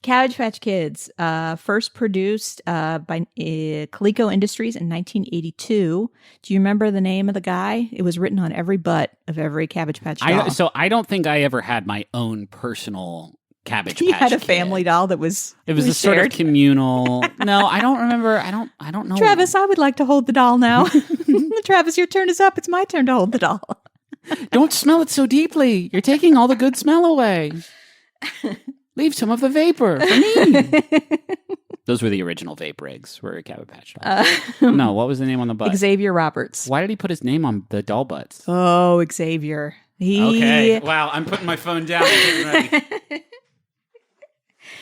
Cabbage Patch Kids, first produced by Coleco Industries in 1982. Do you remember the name of the guy? It was written on every butt of every Cabbage Patch doll. So I don't think I ever had my own personal Cabbage Patch He had a Kid. family doll that was. It was a sort of communal. No, I don't remember. I don't know. Travis, I would like to hold the doll now. Travis, your turn is up. It's my turn to hold the doll. Don't smell it so deeply. You're taking all the good smell away. Leave some of the vapor for me. Those were the original vape rigs. Were a Cabbage Patch doll. No, what was the name on the butt? Xavier Roberts. Why did he put his name on the doll butts? Oh, Xavier. Okay. Wow, I'm putting my phone down and getting ready.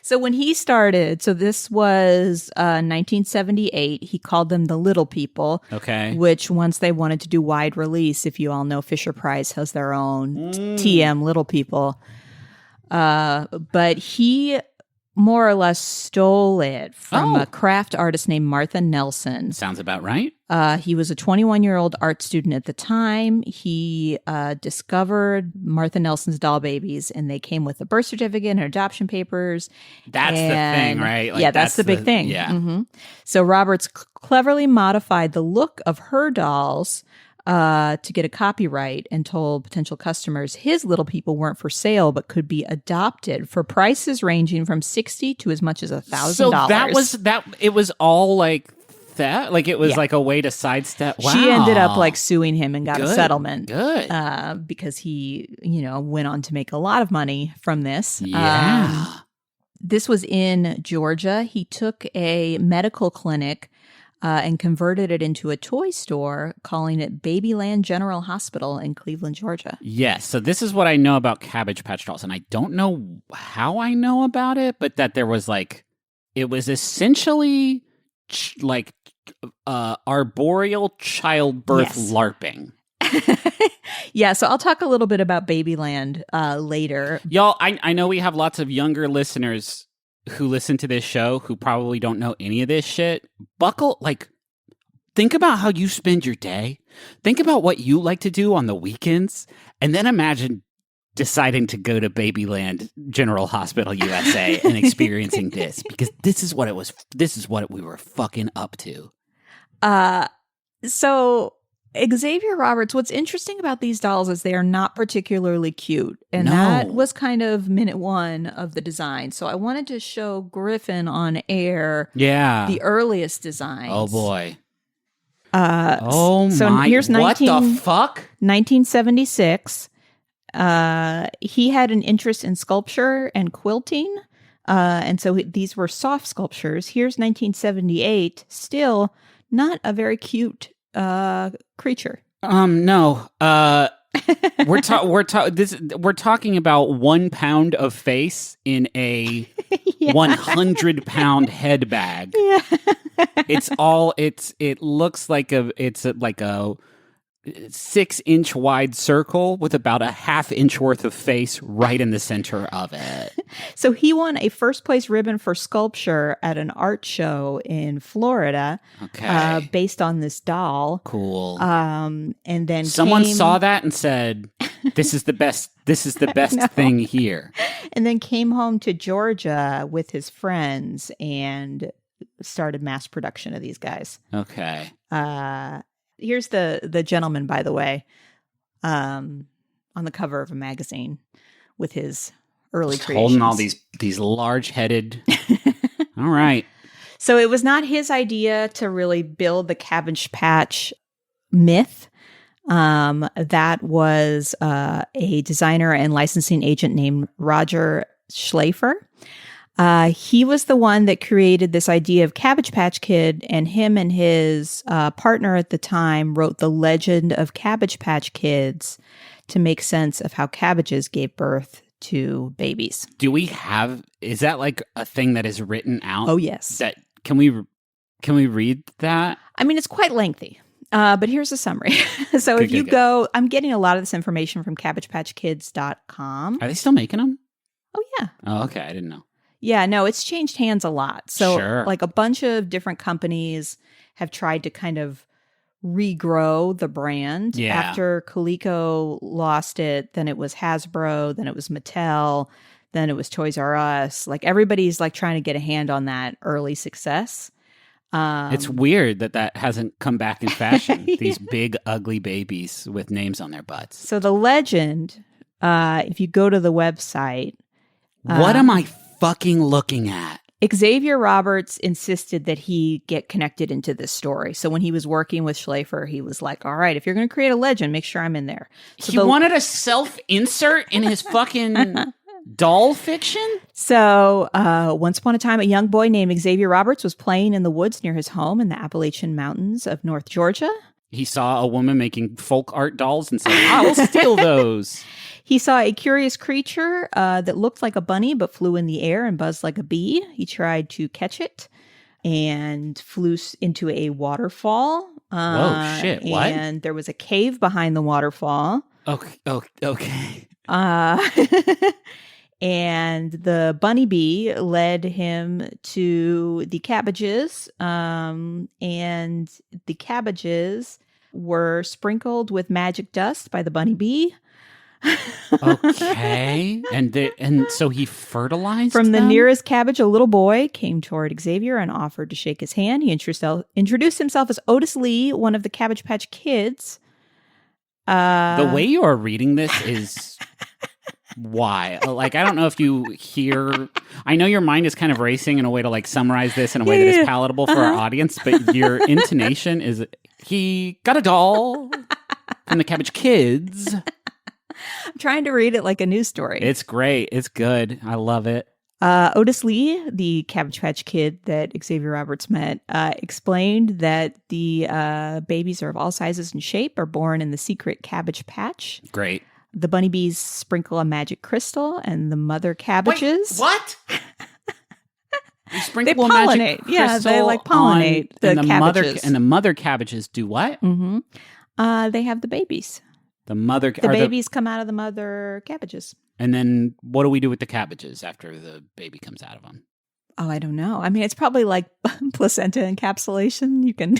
So when he started, so this was 1978, he called them the Little People. Okay. Which once they wanted to do wide release, if you all know, Fisher-Price has their own TM Little People. But he more or less stole it from a craft artist named Martha Nelson. Sounds about right. He was a 21-year-old art student at the time. He discovered Martha Nelson's doll babies, and they came with a birth certificate and adoption papers. That's the thing, right? Like, that's the big thing. Yeah. Mm-hmm. So Roberts cleverly modified the look of her dolls to get a copyright and told potential customers his Little People weren't for sale, but could be adopted for prices ranging from $60 to as much as $1,000. So that was that. It was all like that. Like it was like a way to sidestep. Wow. She ended up like suing him and got a settlement. Good. Because he, went on to make a lot of money from this. Yeah. This was in Georgia. He took a medical clinic and converted it into a toy store, calling it Babyland General Hospital in Cleveland, Georgia. Yes. So this is what I know about Cabbage Patch dolls. And I don't know how I know about it, but that there was it was essentially arboreal childbirth LARPing. Yeah, so I'll talk a little bit about Babyland later. Y'all, I know we have lots of younger listeners who listen to this show who probably don't know any of this shit. Think about how you spend your day. Think about what you like to do on the weekends. And then imagine deciding to go to Babyland General Hospital USA and experiencing this, because this is what it was. This is what we were fucking up to. So Xavier Roberts, what's interesting about these dolls is they are not particularly cute. And that was kind of minute one of the design. So I wanted to show Griffin on air the earliest designs. Oh, boy. Here's what the fuck? 1976. He had an interest in sculpture and quilting. And so these were soft sculptures. Here's 1978. Still not a very cute creature. No. We're talking about 1 pound of face in a 100-pound head bag. Yeah. It looks like a 6-inch wide circle with about a 1/2 inch worth of face right in the center of it. So he won a first place ribbon for sculpture at an art show in Florida. Okay. Based on this doll. Cool. And then someone saw that and said, "This is the best. This is the best thing here." And then came home to Georgia with his friends and started mass production of these guys. Okay. Here's the gentleman, by the way, on the cover of a magazine with his early creations. Holding all these large-headed. All right. So it was not his idea to really build the Cabbage Patch myth. That was a designer and licensing agent named Roger Schlafer. He was the one that created this idea of Cabbage Patch Kid, and him and his partner at the time wrote The Legend of Cabbage Patch Kids to make sense of how cabbages gave birth to babies. Is that like a thing that is written out? Oh, yes. Can we read that? I mean, it's quite lengthy. But here's a summary. So if you go, I'm getting a lot of this information from CabbagePatchKids.com. Are they still making them? Oh, yeah. Oh, okay. I didn't know. Yeah, no, it's changed hands a lot. So Sure. like a bunch of different companies have tried to kind of regrow the brand. Yeah. After Coleco lost it, then it was Hasbro, then it was Mattel. Then it was Toys R Us. Like everybody's like trying to get a hand on that early success. It's weird that hasn't come back in fashion. These big, ugly babies with names on their butts. So the legend, if you go to the website. What am I fucking looking at? Xavier Roberts insisted that he get connected into this story. So when he was working with Schlafer, he was like, all right, if you're going to create a legend, make sure I'm in there. So he wanted a self-insert in his fucking doll fiction? So once upon a time, a young boy named Xavier Roberts was playing in the woods near his home in the Appalachian Mountains of North Georgia. He saw a woman making folk art dolls and said, I'll steal those. He saw a curious creature that looked like a bunny but flew in the air and buzzed like a bee. He tried to catch it and flew into a waterfall. Whoa, shit, what? And there was a cave behind the waterfall. Okay. And the bunny bee led him to the cabbages, and the cabbages were sprinkled with magic dust by the bunny bee. Okay. And so he fertilized From the them? nearest cabbage, a little boy came toward Xavier and offered to shake his hand. He introduced himself as Otis Lee, one of the Cabbage Patch Kids. The way you are reading this is... Why? Like, I don't know if you hear... I know your mind is kind of racing in a way to, like, summarize this in a way that is palatable for our audience, but your intonation is, he got a doll from the Cabbage Kids. I'm trying to read it like a news story. It's great. It's good. I love it. Otis Lee, the Cabbage Patch Kid that Xavier Roberts met, explained that the babies are of all sizes and shape, are born in the secret Cabbage Patch. Great. The bunny bees sprinkle a magic crystal, and the mother cabbages. Wait, what? They sprinkle They a magic pollinate. crystal. Yeah, they like pollinate the cabbages. And the mother cabbages do what? Mm-hmm. They have the babies. The mother. The babies come out of the mother cabbages. And then what do we do with the cabbages after the baby comes out of them? Oh, I don't know. I mean, it's probably like placenta encapsulation. You can.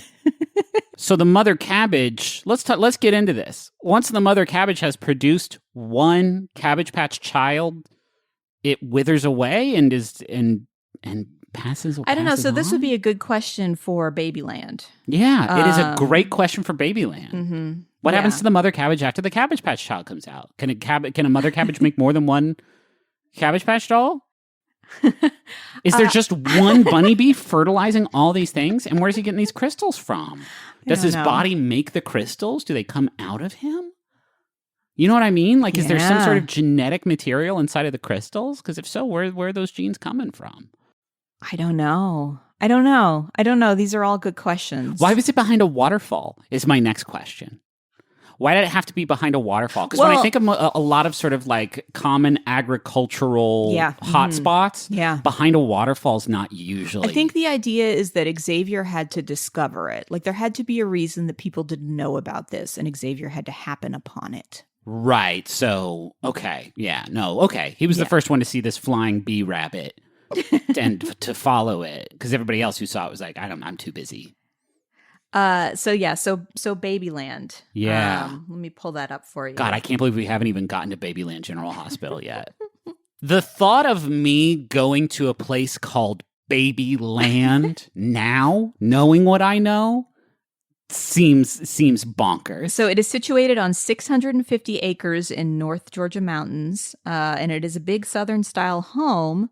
So the mother cabbage, let's get into this. Once the mother cabbage has produced one Cabbage Patch child, it withers away and passes. I don't know. So this on? would be a good question for Babyland. Yeah, it is a great question for Babyland. Mm-hmm. What happens to the mother cabbage after the Cabbage Patch child comes out? Can a mother cabbage make more than one Cabbage Patch doll? Is there just one bunny bee fertilizing all these things? And where's he getting these crystals from? Does his body make the crystals? Do they come out of him? You know what I mean? Like, is there some sort of genetic material inside of the crystals? Because if so, where are those genes coming from? I don't know. These are all good questions. Why was it behind a waterfall is my next question. Why did it have to be behind a waterfall? Because when I think of a lot of sort of like common agricultural hotspots, behind a waterfall is not usually. I think the idea is that Xavier had to discover it. Like there had to be a reason that people didn't know about this, and Xavier had to happen upon it. Right. So, okay. Yeah. No. Okay. He was the first one to see this flying bee rabbit and to follow it, because everybody else who saw it was like, I'm too busy. So Babyland. Yeah. Let me pull that up for you. God, I can't believe we haven't even gotten to Babyland General Hospital yet. The thought of me going to a place called Babyland now, knowing what I know, seems bonkers. So it is situated on 650 acres in North Georgia mountains, and it is a big Southern style home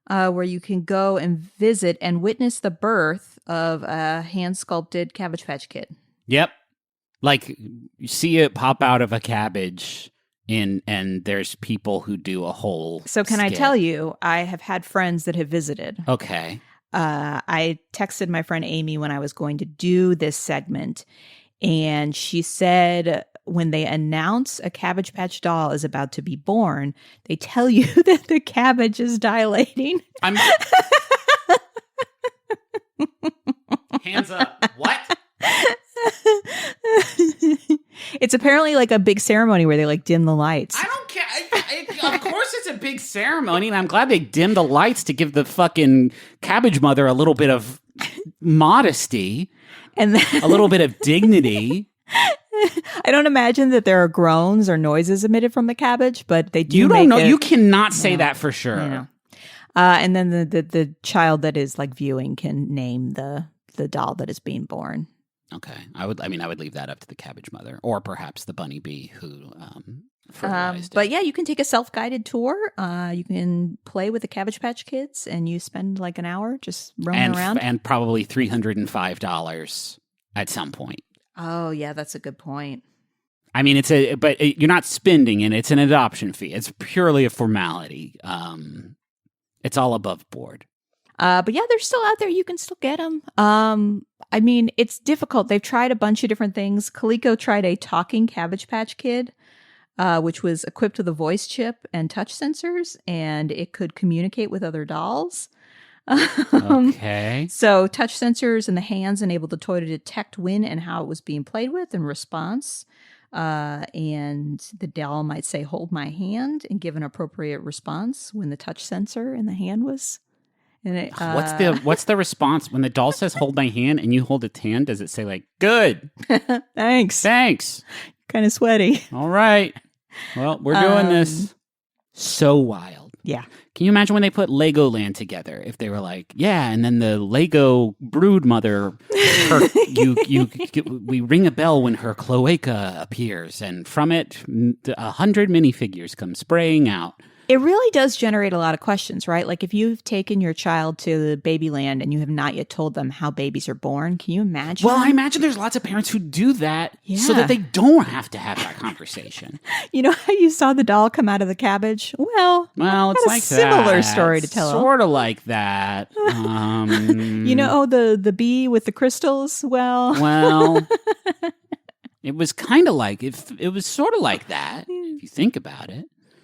where you can go and visit and witness the birth of a hand-sculpted Cabbage Patch Kid. Yep. Like, you see it pop out of a cabbage, and there's people who do a whole So can I skit. tell you, I have had friends that have visited. Okay. I texted my friend Amy when I was going to do this segment, and she said when they announce a Cabbage Patch doll is about to be born, they tell you that the cabbage is dilating. Hands up. What? It's apparently like a big ceremony where they like dim the lights. I don't care. Of course it's a big ceremony, and I'm glad they dimmed the lights to give the fucking cabbage mother a little bit of modesty and then, a little bit of dignity. I don't imagine that there are groans or noises emitted from the cabbage, but they do. You don't know. It, you cannot say that for sure. You know. And then the child that is like viewing can name the doll that is being born. Okay, I would leave that up to the cabbage mother, or perhaps the bunny bee who fertilized but it. yeah, you can take a self-guided tour. You can play with the Cabbage Patch Kids, and you spend like an hour just roaming around, and probably $305 at some point. Oh yeah, that's a good point. I mean, you're not spending it. It's an adoption fee. It's purely a formality. It's all above board. But yeah, they're still out there. You can still get them. I mean, it's difficult. They've tried a bunch of different things. Coleco tried a talking Cabbage Patch Kid, which was equipped with a voice chip and touch sensors, and it could communicate with other dolls. Okay. So touch sensors in the hands enabled the toy to detect when and how it was being played with in response. And the doll might say, "Hold my hand," and give an appropriate response when the touch sensor in the hand was. And it, what's the response when the doll says "hold my hand" and you hold its hand? Does it say like "good"? Thanks. Kind of sweaty. All right. Well, we're doing this. So wild. Yeah. Can you imagine when they put Legoland together? If they were like, yeah, and then the Lego brood mother, we ring a bell when her cloaca appears, and from it, 100 minifigures come spraying out. It really does generate a lot of questions, right? Like if you've taken your child to Babyland and you have not yet told them how babies are born, can you imagine? Well, I imagine there's lots of parents who do that so that they don't have to have that conversation. You know how you saw the doll come out of the cabbage? Well, it's like a similar story to tell. Sort of like that. You know, the bee with the crystals? Well, it was kind of like, it was sort of like that, if you think about it.